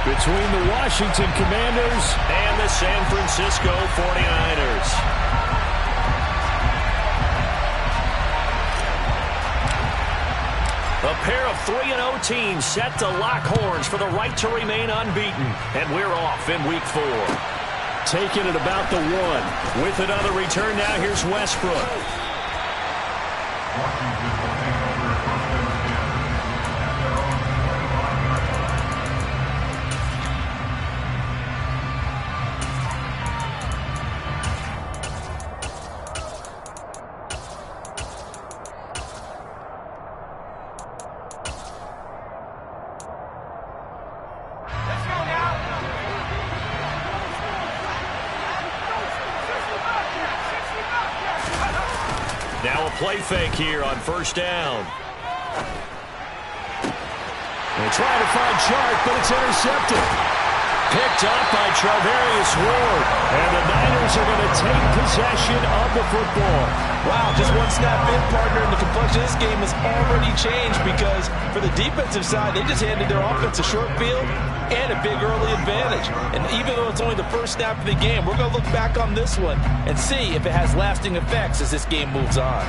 between the Washington Commanders and the San Francisco 49ers. A pair of 3-0 teams set to lock horns for the right to remain unbeaten. And we're off in Week 4. Taking it about the 1. With another return now, here's Westbrook. Now a play fake here on first down. They're trying to find Chark, but it's intercepted. Picked up by Charvarius Ward. And the Niners are going to take possession of the football. Wow, just one snap in, partner, and the complexion of this game has already changed because for the defensive side, they just handed their offense a short field and a big early advantage. And even though it's only the first snap of the game, we're going to look back on this one and see if it has lasting effects as this game moves on.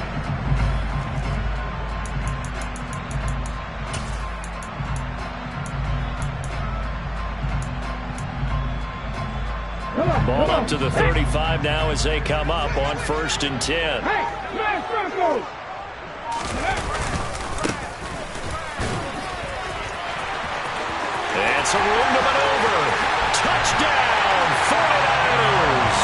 Ball up to the 35 now as they come up on 1st and 10. And some room to maneuver. Touchdown, 49ers.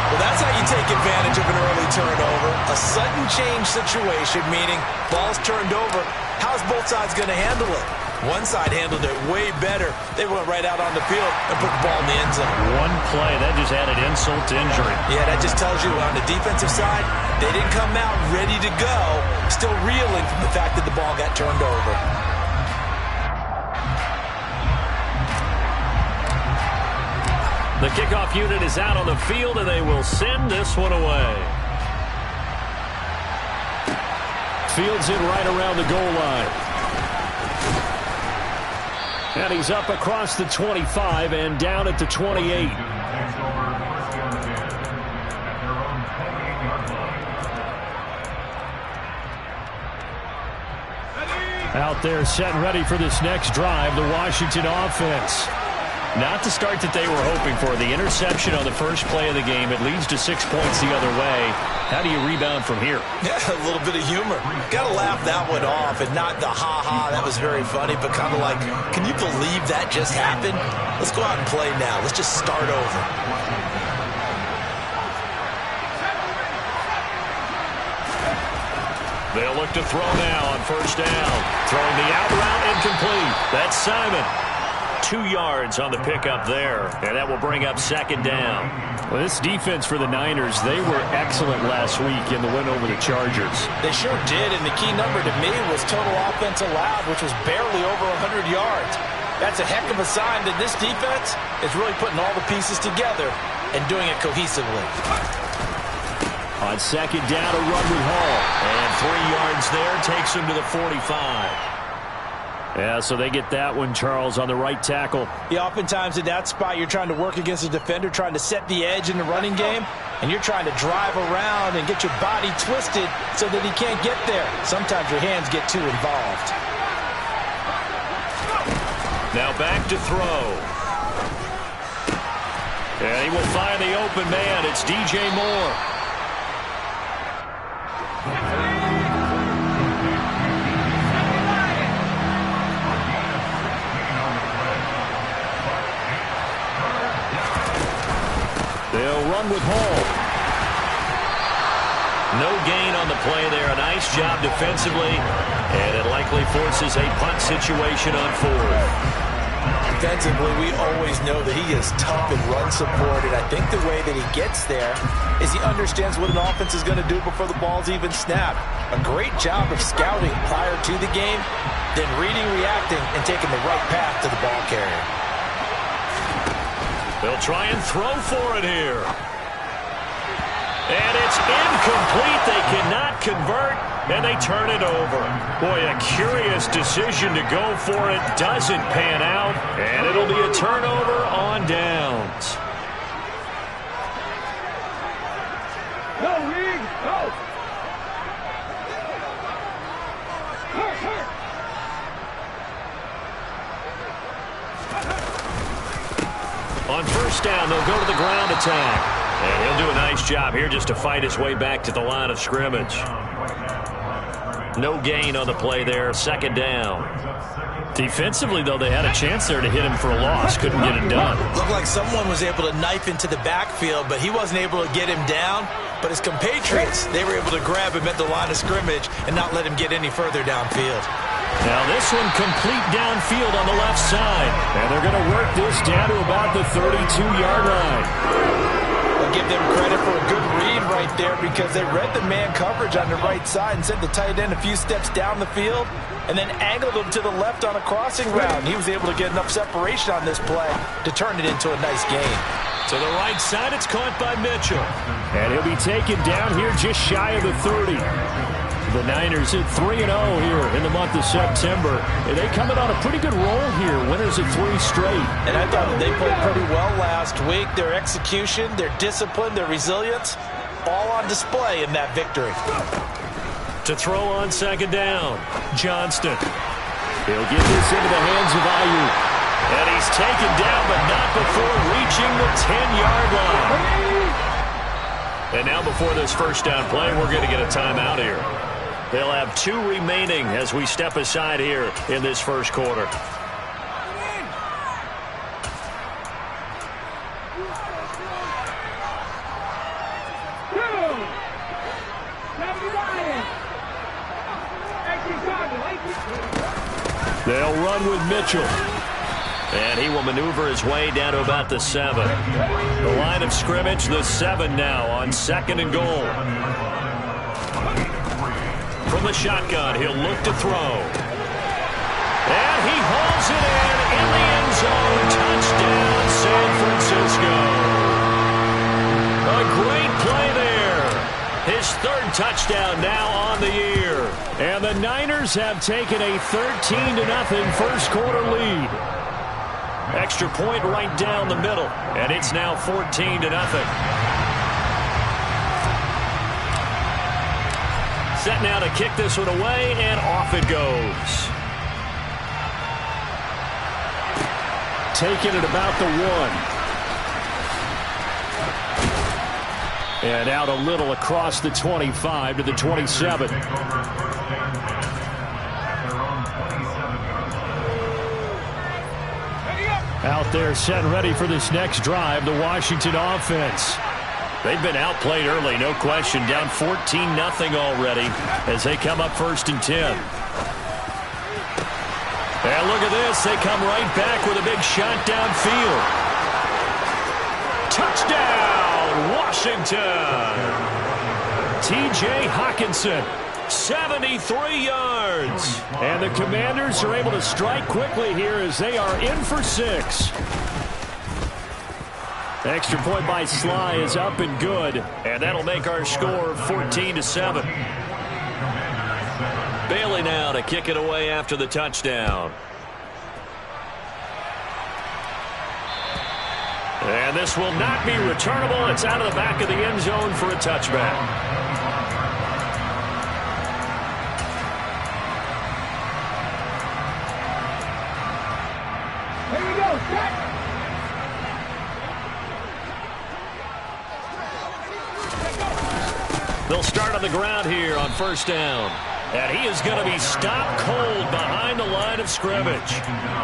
Well, that's how you take advantage of an early turnover. A sudden change situation, meaning ball's turned over. How's both sides going to handle it? One side handled it way better. They went right out on the field and put the ball in the end zone. One play, that just added insult to injury. Yeah, that just tells you on the defensive side, they didn't come out ready to go, still reeling from the fact that the ball got turned over. The kickoff unit is out on the field, and they will send this one away. Fields it right around the goal line. And he's up across the 25 and down at the 28. Out there set and ready for this next drive, the Washington offense. Not the start that they were hoping for. The interception on the first play of the game. It leads to 6 points the other way. How do you rebound from here? Yeah, a little bit of humor. Got to laugh that one off and not the ha-ha, that was very funny, but kind of like, can you believe that just happened? Let's go out and play now. Let's just start over. They'll look to throw now on first down. Throwing the out route incomplete. That's Simon. 2 yards on the pickup there, and that will bring up 2nd down. Well, this defense for the Niners, they were excellent last week in the win over the Chargers. They sure did, and the key number to me was total offense allowed, which was barely over 100 yards. That's a heck of a sign that this defense is really putting all the pieces together and doing it cohesively. On 2nd down, a run with Hall. And 3 yards there takes him to the 45. Yeah, so they get that one, Charles, on the right tackle. Yeah, oftentimes in that spot, you're trying to work against a defender, trying to set the edge in the running game, and you're trying to drive around and get your body twisted so that he can't get there. Sometimes your hands get too involved. Now back to throw. And he will find the open man. It's DJ Moore. They'll run with Hall. No gain on the play there. A nice job defensively. And it likely forces a punt situation on 4th. Defensively, we always know that he is tough in run support, and I think the way that he gets there is he understands what an offense is going to do before the ball's even snapped. A great job of scouting prior to the game, then reading, reacting, and taking the right path to the ball carrier. They'll try and throw for it here. And it's incomplete. They cannot convert. and they turn it over. Boy, a curious decision to go for it. Doesn't pan out, and it'll be a turnover on downs. Go, Reed, go! On first down, they'll go to the ground attack. And he'll do a nice job here just to fight his way back to the line of scrimmage. No gain on the play there. Second down. Defensively, though, they had a chance there to hit him for a loss. Couldn't get it done. Looked like someone was able to knife into the backfield, but he wasn't able to get him down. But his compatriots, they were able to grab him at the line of scrimmage and not let him get any further downfield. Now this one complete downfield on the left side. And they're going to work this down to about the 32-yard line. I'll give them credit for a good read right there because they read the man coverage on the right side and sent the tight end a few steps down the field and then angled him to the left on a crossing route. He was able to get enough separation on this play to turn it into a nice gain. To the right side, it's caught by Mitchell. And he'll be taken down here just shy of the 30. The Niners at 3-0 here in the month of September. And they coming on a pretty good roll here. Winners of 3 straight. And I thought that they played pretty well last week. Their execution, their discipline, their resilience, all on display in that victory. To throw on second down, Johnston. He'll get this into the hands of Ayuk. And he's taken down, but not before reaching the 10-yard line. And now before this first down play, we're going to get a timeout here. They'll have 2 remaining as we step aside here in this first quarter. They'll run with Mitchell. And he will maneuver his way down to about the 7. The line of scrimmage, the 7 now on second and goal. From the shotgun, he'll look to throw. And he hauls it in the end zone. Touchdown, San Francisco. A great play there. His 3rd touchdown now on the year. And the Niners have taken a 13-0 first quarter lead. Extra point right down the middle, and it's now 14-0. Set now to kick this one away, and off it goes. Taking it about the 1. And out a little across the 25 to the 27. Out there set and ready for this next drive, the Washington offense. They've been outplayed early, no question. Down 14-0 already as they come up 1st and 10. And look at this. They come right back with a big shot downfield. Touchdown, Washington. T.J. Hawkinson. 73 yards. And the Commanders are able to strike quickly here as they are in for 6. Extra point by Sly is up and good. And that'll make our score 14-7. Bailey now to kick it away after the touchdown. And this will not be returnable. It's out of the back of the end zone for a touchback. They'll start on the ground here on first down. And he is going to be stopped cold behind the line of scrimmage.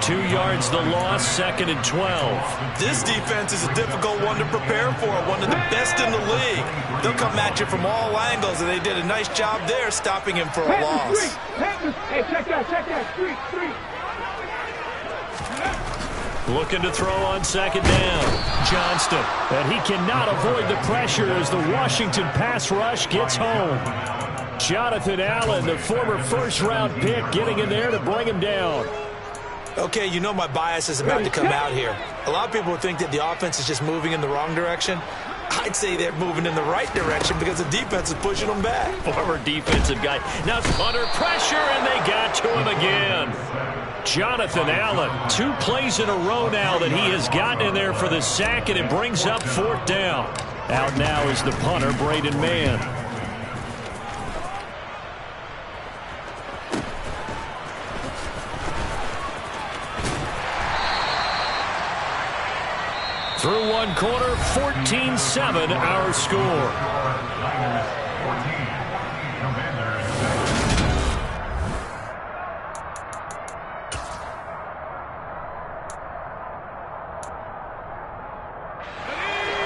2 yards the loss, 2nd and 12. This defense is a difficult one to prepare for, one of the best in the league. They'll come at you from all angles, and they did a nice job there stopping him for a loss. Hey, check that, street. Looking to throw on second down. Johnston. And he cannot avoid the pressure as the Washington pass rush gets home. Jonathan Allen, the former first-round pick, getting in there to bring him down. Okay, you know my bias is about to come out here. A lot of people think that the offense is just moving in the wrong direction. I'd say they're moving in the right direction because the defense is pushing them back. Former defensive guy. Now it's under pressure, and they got to him again. Jonathan Allen, 2 plays in a row now that he has gotten in there for the sack, and it brings up 4th down. Out now is the punter, Braden Mann. Through one quarter, 14-7 our score.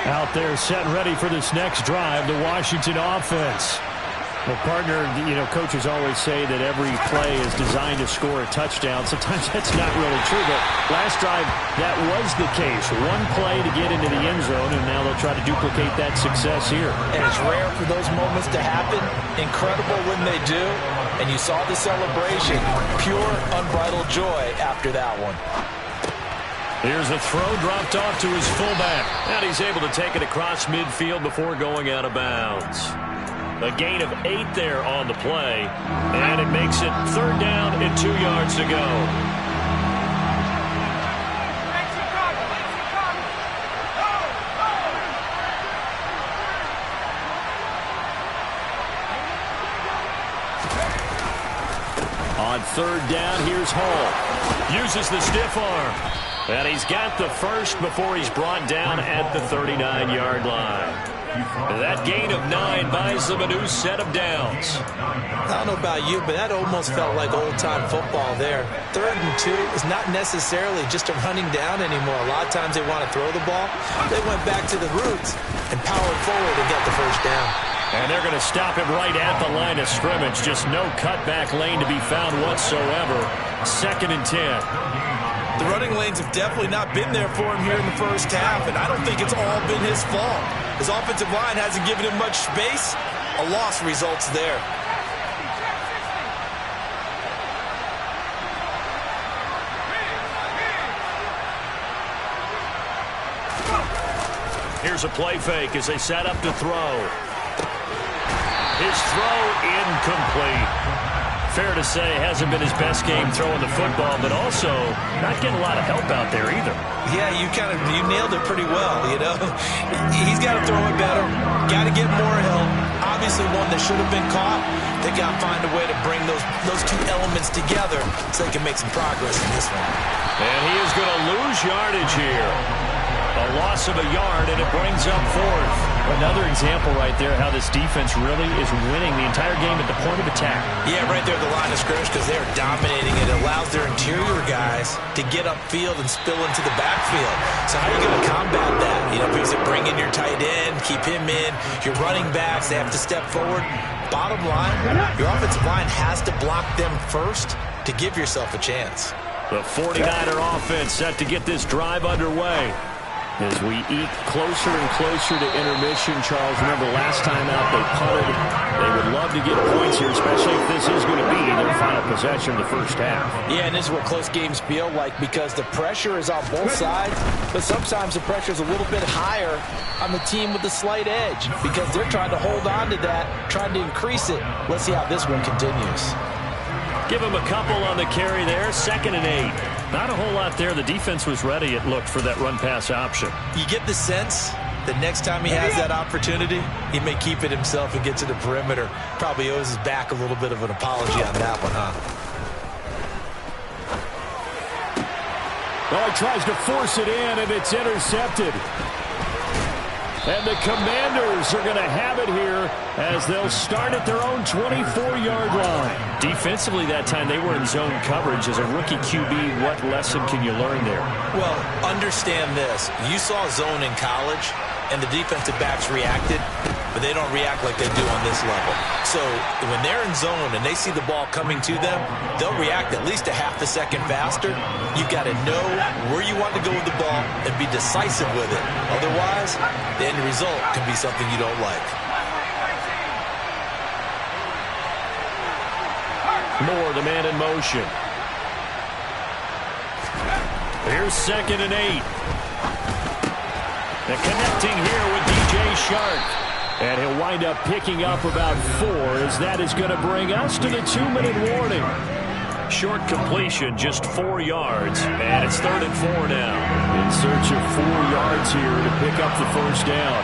Out there set and ready for this next drive, the Washington offense. Well, partner, coaches always say that every play is designed to score a touchdown. Sometimes that's not really true, but last drive, that was the case. One play to get into the end zone, and now they'll try to duplicate that success here. And it's rare for those moments to happen. Incredible when they do. And you saw the celebration. Pure, unbridled joy after that one. Here's a throw dropped off to his fullback. And he's able to take it across midfield before going out of bounds. A gain of 8 there on the play. And it makes it 3rd down and 2 yards to go. On 3rd down, here's Hall. Uses the stiff arm. And he's got the first before he's brought down at the 39-yard line. That gain of 9 buys them a new set of downs. I don't know about you, but that almost felt like old-time football there. 3rd and 2 is not necessarily just a running down anymore. A lot of times they want to throw the ball. They went back to the roots and powered forward and got the first down. And they're going to stop him right at the line of scrimmage. Just no cutback lane to be found whatsoever. 2nd and 10. The running lanes have definitely not been there for him here in the first half, and I don't think it's all been his fault. His offensive line hasn't given him much space. A loss results there. Here's a play fake as they set up to throw. His throw incomplete. Fair to say, hasn't been his best game throwing the football, but also not getting a lot of help out there either. Yeah, you nailed it pretty well, He's got to throw it better, got to get more help. Obviously one that should have been caught. They got to find a way to bring those 2 elements together so they can make some progress in this one. And he is going to lose yardage here. A loss of a yard, and it brings up 4th. Another example right there how this defense really is winning the entire game at the point of attack. Yeah, right there at the line of scrimmage because they're dominating it. It allows their interior guys to get upfield and spill into the backfield. So how are you going to combat that? Because they bring in your tight end, keep him in. Your running backs, they have to step forward. Bottom line, your offensive line has to block them first to give yourself a chance. The 49er offense set to get this drive underway. As we eat closer and closer to intermission, Charles, remember last time out they punted. They would love to get points here, especially if this is going to be their final possession of the first half. Yeah, and this is what close games feel like because the pressure is on both sides, but sometimes the pressure is a little bit higher on the team with the slight edge because they're trying to hold on to that, trying to increase it. Let's see how this one continues. Give him a couple on the carry there, 2nd and 8. Not a whole lot there. The defense was ready, it looked, for that run-pass option. You get the sense that next time he has that opportunity, he may keep it himself and get to the perimeter. Probably owes his back a little bit of an apology on that one, huh? Oh, he tries to force it in, and it's intercepted. And the Commanders are going to have it here as they'll start at their own 24-yard line. Defensively that time, they were in zone coverage. As a rookie QB, what lesson can you learn there? Well, understand this. You saw zone in college, and the defensive backs reacted, but they don't react like they do on this level. So when they're in zone and they see the ball coming to them, they'll react at least a half a second faster. You've got to know where you want to go with the ball and be decisive with it. Otherwise, the end result can be something you don't like. Moore, the man in motion. Here's 2nd and 8. And connecting here with DJ pretty sharp. And he'll wind up picking up about 4, as that is going to bring us to the 2-minute warning. Short completion, just 4 yards, and it's 3rd and 4 now. In search of 4 yards here to pick up the first down.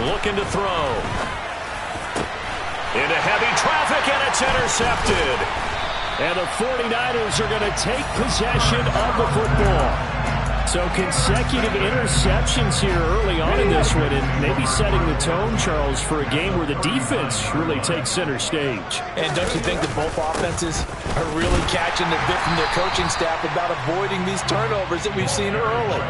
Looking to throw. Into heavy traffic, and it's intercepted. And the 49ers are going to take possession of the football. So consecutive interceptions here early on in this one, and maybe setting the tone, Charles, for a game where the defense really takes center stage. And don't you think that both offenses are really catching the bit from their coaching staff about avoiding these turnovers that we've seen early?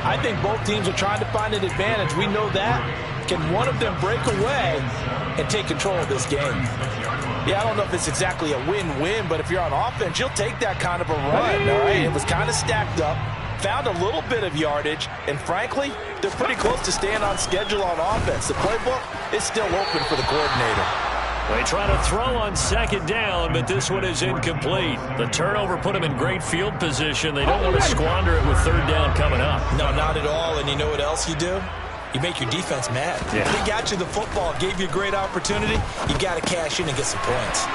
I think both teams are trying to find an advantage. We know that. Can one of them break away and take control of this game? Yeah, I don't know if it's exactly a win-win, but if you're on offense, you'll take that kind of a run, all right? It was kind of stacked up, found a little bit of yardage, and frankly, they're pretty close to staying on schedule on offense. The playbook is still open for the coordinator. They try to throw on 2nd down, but this one is incomplete. The turnover put them in great field position. They don't want to squander it with 3rd down coming up. No, not at all, and you know what else you do? You make your defense mad. Yeah. They got you the football, gave you a great opportunity. You got to cash in and get some points.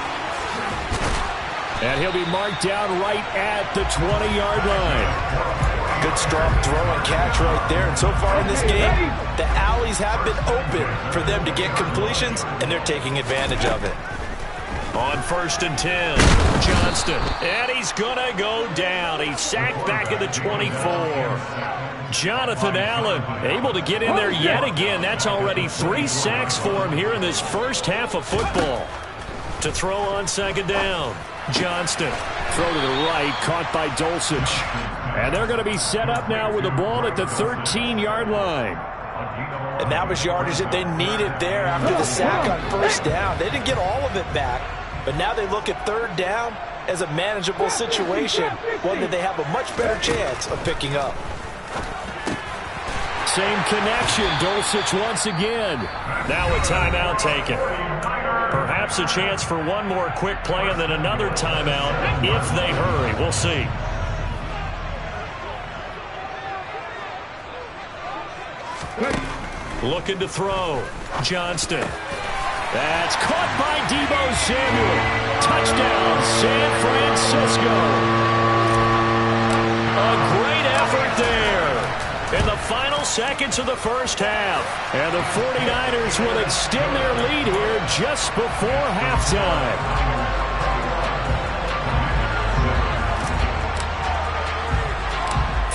And he'll be marked down right at the 20-yard line. Good strong throw and catch right there. And so far in this game, the alleys have been open for them to get completions, and they're taking advantage of it. On 1st and 10, Johnston. And he's going to go down. He's sacked back at the 24. Jonathan Allen able to get in there yet again. That's already 3 sacks for him here in this first half of football. To throw on 2nd down, Johnston. Throw to the right, caught by Dulcich. And they're going to be set up now with the ball at the 13-yard line. And that was yardage that they needed there after the sack on 1st down. They didn't get all of it back, but now they look at 3rd down as a manageable situation, one that they have a much better chance of picking up. Same connection, Dulcich once again. Now a timeout taken. Perhaps a chance for one more quick play and then another timeout if they hurry. We'll see. Looking to throw. Johnston. That's caught by Deebo Samuel. Touchdown, San Francisco. A great effort there in the final seconds of the first half. And the 49ers will extend their lead here just before halftime.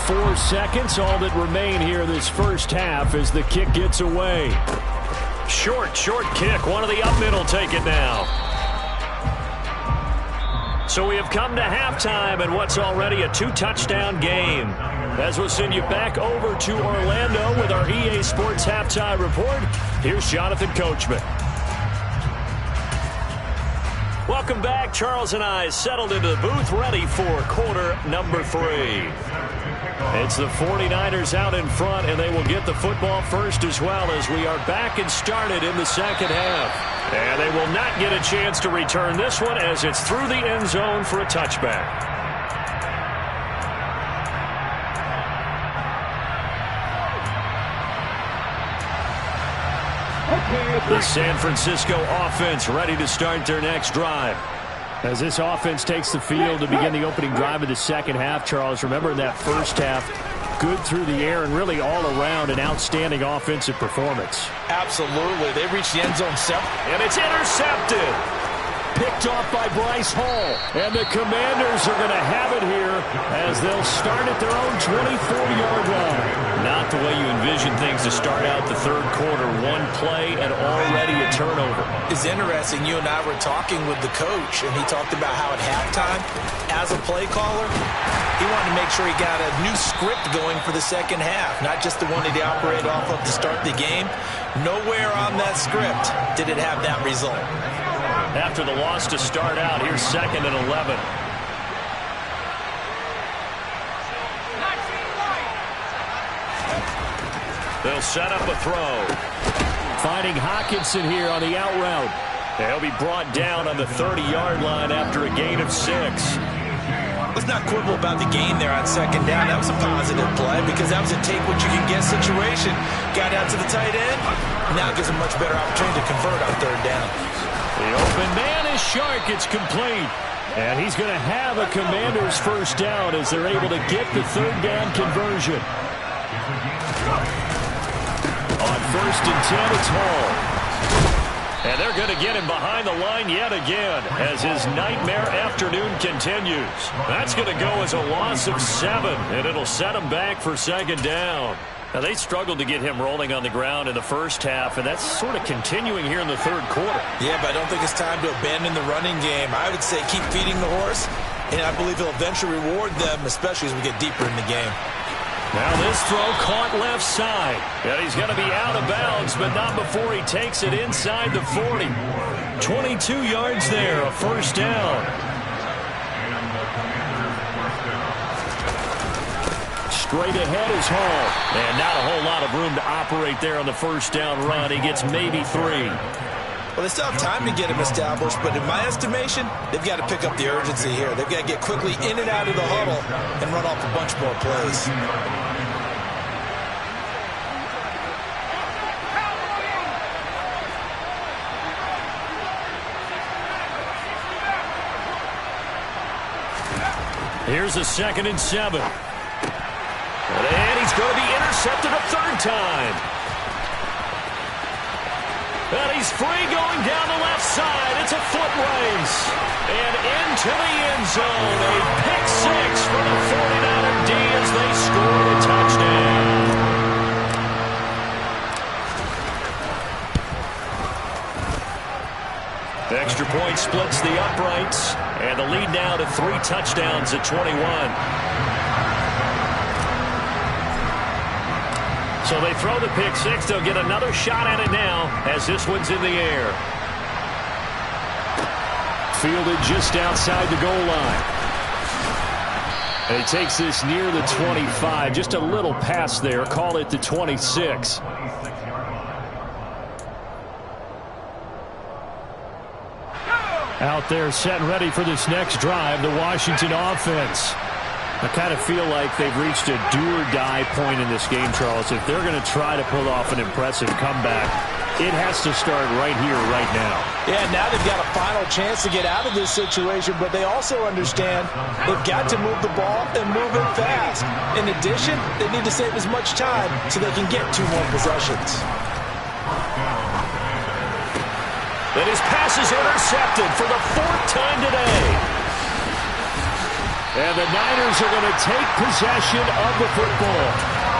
Four seconds, all that remain here this first half as the kick gets away. Short kick. One of the up middle take it now. So we have come to halftime and what's already a 2-touchdown game. As we'll send you back over to Orlando with our EA Sports Halftime Report, here's Jonathan Coachman. Welcome back. Charles and I settled into the booth ready for quarter number 3. It's the 49ers out in front, and they will get the football first as well as we are back and started in the second half. And they will not get a chance to return this one as it's through the end zone for a touchback. The San Francisco offense ready to start their next drive. As this offense takes the field to begin the opening drive of the second half, Charles, remember in that first half, good through the air and really all around an outstanding offensive performance. Absolutely. They reached the end zone several. And it's intercepted. Picked off by Bryce Hall. And the Commanders are going to have it here as they'll start at their own 24-yard line. Not the way you envision things to start out the third quarter. One play and already a turnover. It's interesting. You and I were talking with the coach, and he talked about how at halftime, as a play caller, he wanted to make sure he got a new script going for the second half, not just the one that he operated off of to start the game. Nowhere on that script did it have that result. After the loss to start out, here's 2nd and 11. They'll set up a throw. Finding Hockenson here on the out route. He'll be brought down on the 30-yard line after a gain of 6. Let's not quibble about the gain there on second down. That was a positive play because that was a take what you can get situation. Got out to the tight end. Now gives him much better opportunity to convert on third down. The open man is Shark. It's complete. And he's going to have a Commander's first down as they're able to get the third down conversion. On 1st and 10, it's Hall. And they're going to get him behind the line yet again as his nightmare afternoon continues. That's going to go as a loss of 7, and it'll set him back for second down. Now, they struggled to get him rolling on the ground in the first half, and that's sort of continuing here in the third quarter. Yeah, but I don't think it's time to abandon the running game. I would say keep feeding the horse, and I believe he'll eventually reward them, especially as we get deeper in the game. Now this throw caught left side. And he's going to be out of bounds, but not before he takes it inside the 40. 22 yards there, a first down. Straight ahead is Hall. And not a whole lot of room to operate there on the first down run. He gets maybe 3. Well, they still have time to get him established, but in my estimation, they've got to pick up the urgency here. They've got to get quickly in and out of the huddle and run off a bunch more plays. Here's a 2nd and 7. And he's going to be intercepted a third time. And he's free going down the left side. It's a foot race. And into the end zone. A pick 6 for the 49er D as they score a touchdown. The extra point splits the uprights. And the lead now to 3 touchdowns at 21. So they throw the pick 6. They'll get another shot at it now as this one's in the air. Fielded just outside the goal line. And he takes this near the 25. Just a little pass there. Call it the 26. Out there set and ready for this next drive, the Washington offense. I kind of feel like they've reached a do-or-die point in this game, Charles. If they're going to try to pull off an impressive comeback, it has to start right here, right now. Yeah, now they've got a final chance to get out of this situation, but they also understand they've got to move the ball and move it fast. In addition, they need to save as much time so they can get 2 more possessions. And his pass is intercepted for the 4th time today. And the Niners are going to take possession of the football.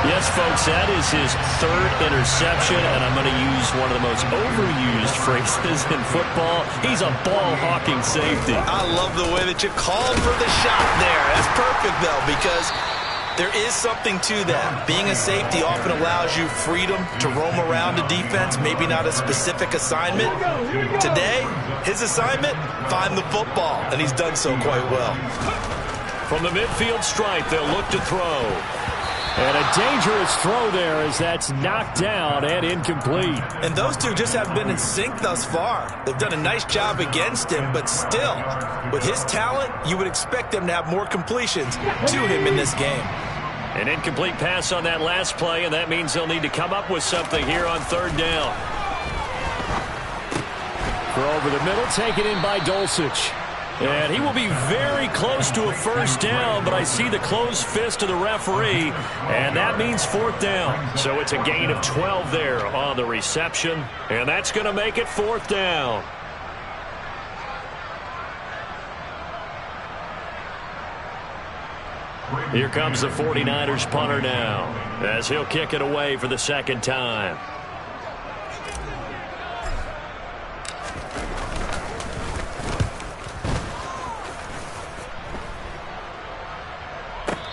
Yes, folks, that is his 3rd interception, and I'm going to use one of the most overused phrases in football. He's a ball-hawking safety. I love the way that you called for the shot there. That's perfect, though, because there is something to that. Being a safety often allows you freedom to roam around the defense, maybe not a specific assignment. Today, his assignment, find the football, and he's done so quite well. From the midfield stripe, they'll look to throw. And a dangerous throw there as that's knocked down and incomplete. And those two just have been in sync thus far. They've done a nice job against him, but still, with his talent, you would expect them to have more completions to him in this game. An incomplete pass on that last play, and that means they'll need to come up with something here on 3rd down. Throw over the middle, taken in by Dulcich. And he will be very close to a first down, but I see the closed fist of the referee, and that means 4th down. So it's a gain of 12 there on the reception, and that's going to make it 4th down. Here comes the 49ers punter now, as he'll kick it away for the 2nd time.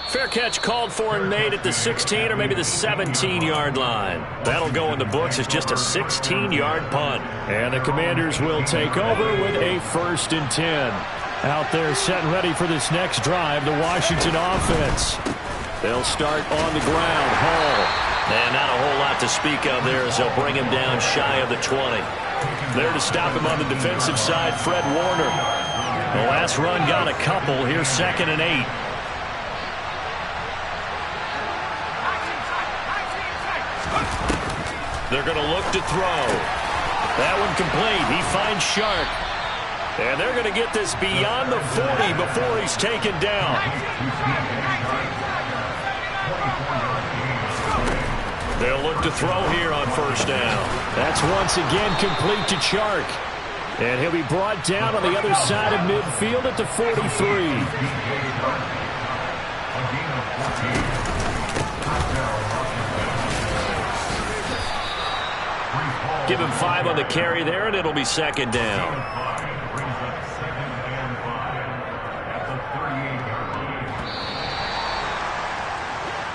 Fair catch called for and made at the 16 or maybe the 17-yard line. That'll go in the books as just a 16-yard punt. And the Commanders will take over with a 1st and 10. Out there set and ready for this next drive, the Washington offense. They'll start on the ground. Hall. And not a whole lot to speak of there as they'll bring him down shy of the 20. There to stop him on the defensive side, Fred Warner. The last run got a couple. Here's 2nd and 8. They're going to look to throw. That one complete. He finds Shark. And they're going to get this beyond the 40 before he's taken down. They'll look to throw here on 1st down. That's once again complete to Chark. And he'll be brought down on the other side of midfield at the 43. Give him 5 on the carry there, and it'll be 2nd down.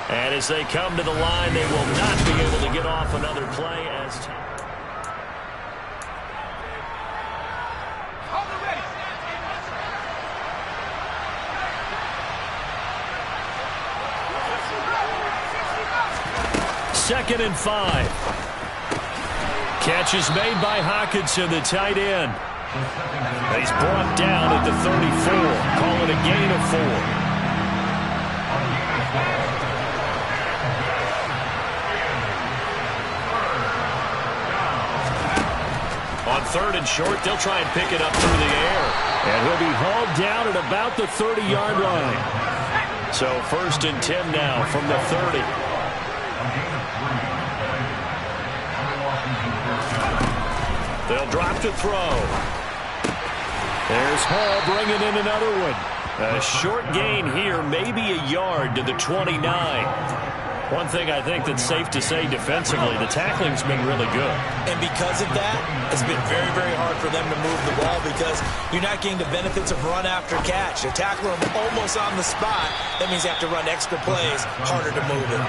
And as they come to the line, they will not be able to get off another play as Second and 5. Catch is made by Hawkinson, the tight end. He's brought down at the 34. Call it a gain of 4. On 3rd and short, they'll try and pick it up through the air. And he'll be hauled down at about the 30-yard line. So 1st and 10 now from the 30. They'll drop to throw. There's Hall bringing in another one. A short gain here, maybe a yard to the 29. One thing I think that's safe to say defensively, the tackling's been really good. And because of that, it's been very, very hard for them to move the ball because you're not getting the benefits of run after catch. They tackle them almost on the spot. That means you have to run extra plays, harder to move it.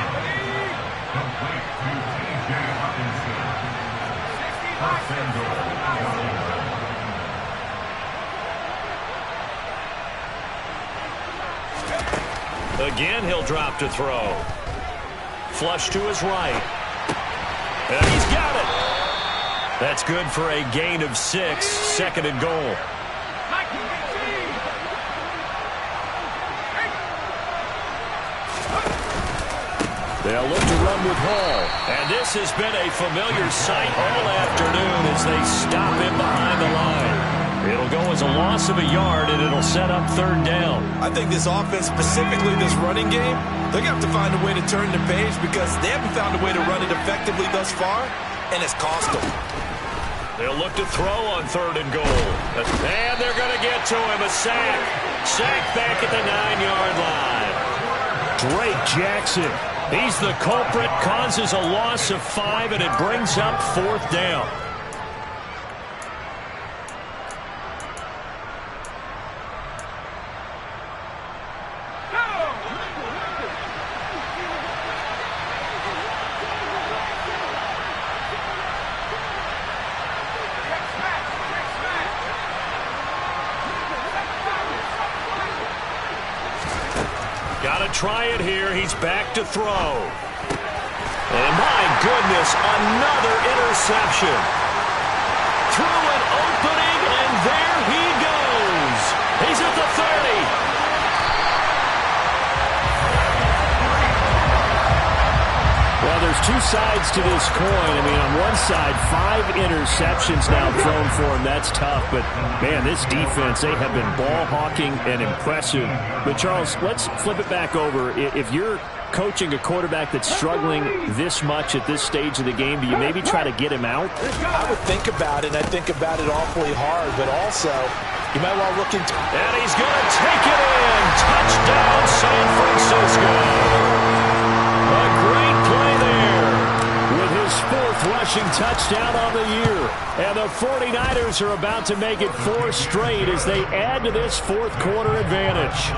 Again, he'll drop to throw. Flush to his right. And he's got it. That's good for a gain of 6. 2nd and goal. They'll look to run with Hall. And this has been a familiar sight all afternoon as they stop him behind the line. It'll go as a loss of a yard, and it'll set up 3rd down. I think this offense, specifically this running game, they're going to have to find a way to turn the page because they haven't found a way to run it effectively thus far, and it's cost them. They'll look to throw on 3rd and goal. And they're going to get to him. A sack. Sack back at the 9-yard line. Drake Jackson. He's the culprit, causes a loss of 5, and it brings up 4th down. Try it here. He's back to throw. And my goodness, another interception. Through an opening, and there he goes. He's at the 30. Well, there's 2 sides to this coin. I mean, on one side, 5 interceptions now thrown for him. That's tough. But, man, this defense, they have been ball hawking and impressive. But, Charles, let's flip it back over. If you're coaching a quarterback that's struggling this much at this stage of the game, do you maybe try to get him out? I would think about it, and I think about it awfully hard. But also, you might want to look into... And he's going to take it in. Touchdown, San Francisco. A great play there. With his 4th rushing touchdown on the year. And the 49ers are about to make it 4 straight as they add to this 4th quarter advantage.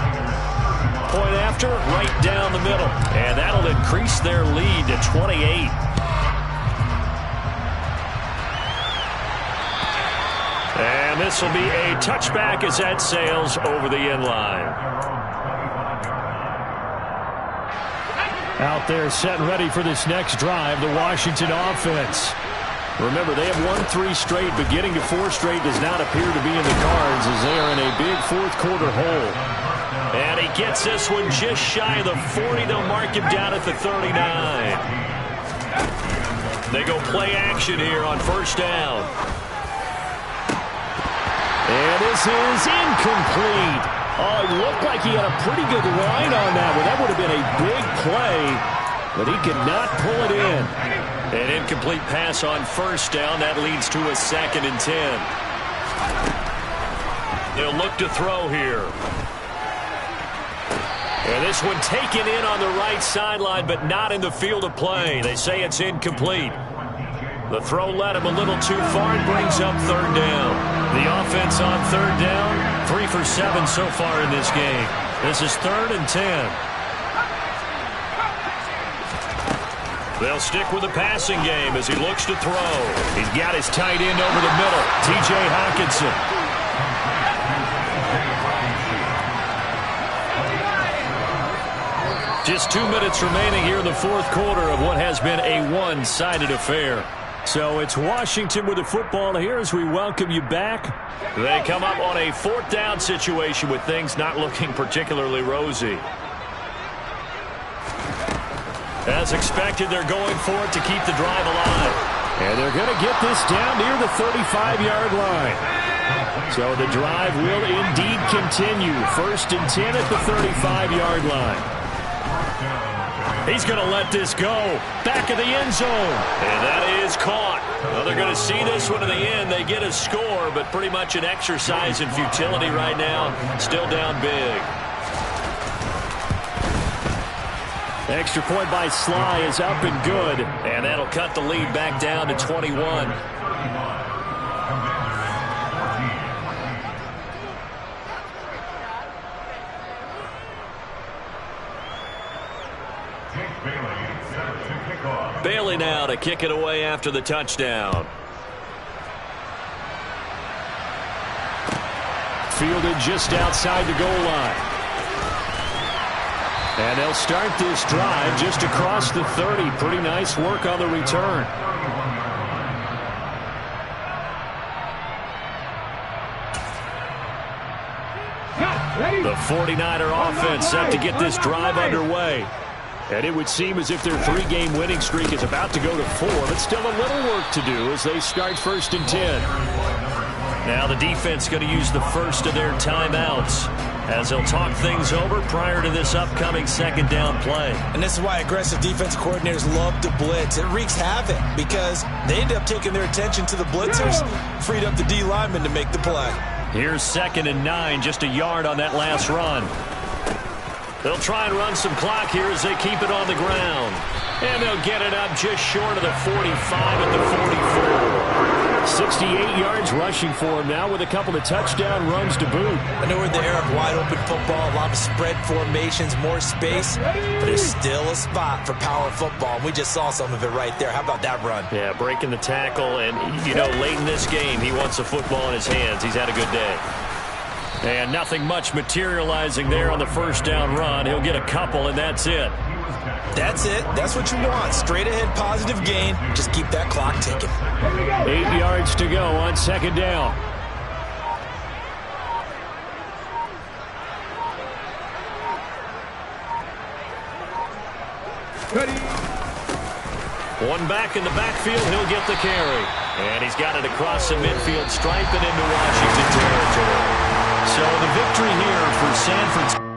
Point after, right down the middle. And that'll increase their lead to 28. And this will be a touchback as that sails over the end line. Out there set and ready for this next drive, the Washington offense. Remember, they have won 3 straight, but getting to 4 straight does not appear to be in the cards as they are in a big fourth-quarter hole. And he gets this one just shy of the 40. They'll mark him down at the 39. They go play action here on first down. And this is incomplete. Oh, it looked like he had a pretty good line on that one. That would have been a big play, but he could not pull it in. An incomplete pass on first down. That leads to a 2nd and 10. They'll look to throw here. And this one taken in on the right sideline, but not in the field of play. They say it's incomplete. The throw led him a little too far and brings up 3rd down. The offense on 3rd down, 3 for 7 so far in this game. This is 3rd and 10. They'll stick with the passing game as he looks to throw. He's got his tight end over the middle, T.J. Hockenson. Just 2 minutes remaining here in the fourth quarter of what has been a one-sided affair. So it's Washington with the football here as we welcome you back. They come up on a 4th down situation with things not looking particularly rosy. As expected, they're going for it to keep the drive alive. And they're going to get this down near the 35-yard line. So the drive will indeed continue. 1st and 10 at the 35-yard line. He's going to let this go. Back of the end zone. And that is caught. Well, they're going to see this one in the end. They get a score, but pretty much an exercise in futility right now. Still down big. Extra point by Sly is up and good. And that'll cut the lead back down to 21. Bailey now to kick it away after the touchdown. Fielded just outside the goal line. And they'll start this drive just across the 30. Pretty nice work on the return. The 49er offense set to get this drive underway. And it would seem as if their 3-game winning streak is about to go to 4, but still a little work to do as they start 1st and 10. Now the defense going to use the first of their timeouts as they'll talk things over prior to this upcoming 2nd down play. And this is why aggressive defensive coordinators love to blitz. It wreaks havoc because they end up taking their attention to the blitzers, freed up the D lineman to make the play. Here's 2nd and 9, just a yard on that last run. They'll try and run some clock here as they keep it on the ground. And they'll get it up just short of the 45 at the 44. 68 yards rushing for him now with a couple of touchdown runs to boot. I know we're in the era of wide-open football, a lot of spread formations, more space, but there's still a spot for power football. We just saw some of it right there. How about that run? Yeah, breaking the tackle, and, you know, late in this game, he wants the football in his hands. He's had a good day. And nothing much materializing there on the 1st down run. He'll get a couple, and that's it. That's it. That's what you want. Straight ahead positive gain. Just keep that clock ticking. 8 yards to go on 2nd down. One back in the backfield. He'll get the carry. And he's got it across the midfield stripe and into Washington territory. So the victory here for San Francisco.